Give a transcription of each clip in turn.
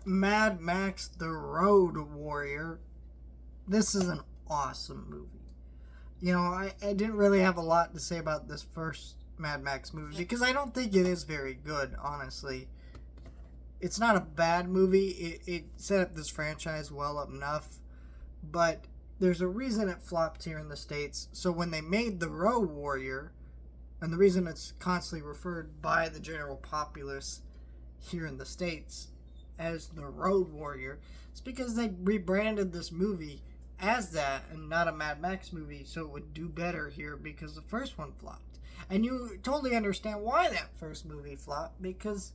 Mad Max The Road Warrior. This is an awesome movie. I didn't really have a lot to say about this first Mad Max movie because I don't think it is very good, honestly. It's not a bad movie. It set up this franchise well enough, but there's a reason it flopped here in the States. So when they made The Road Warrior, and the reason it's constantly referred by the general populace here in the States as The Road Warrior, is because they rebranded this movie as that and not a Mad Max movie so it would do better here because the first one flopped. And you totally understand why that first movie flopped because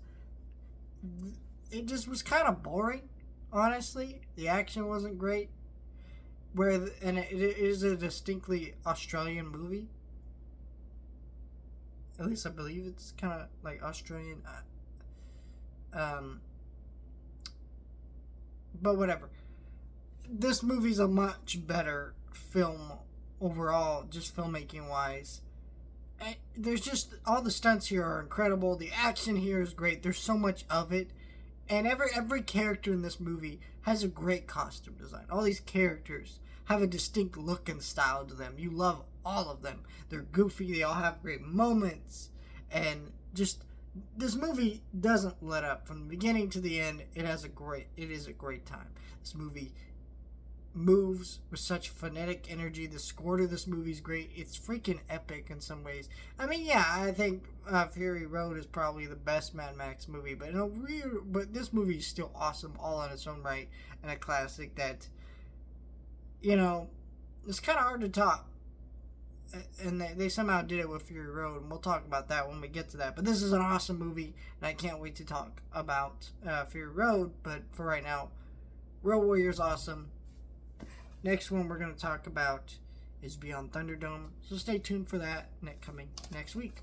it just was kind of boring, honestly. The action wasn't great. And it is a distinctly Australian movie. At least I believe it's kind of like Australian. But whatever. This movie's a much better film overall, just filmmaking wise. There's just all the stunts here are incredible. The action here is great. There's so much of it, and every character in this movie has a great costume design. All these characters have a distinct look and style to them. You love all of them. They're goofy. They all have great moments, and just this movie doesn't let up from the beginning to the end. It is a great time. This movie moves with such phonetic energy. The score to this movie is great. It's freaking epic in some ways. I mean, yeah, I think Fury Road is probably the best Mad Max movie, but this movie is still awesome all in its own right and a classic that it's kind of hard to top. And they somehow did it with Fury Road, and we'll talk about that when we get to that. But this is an awesome movie, and I can't wait to talk about Fury Road. But for right now, Road Warrior's awesome. Next one we're going to talk about is Beyond Thunderdome, so stay tuned for that coming next week.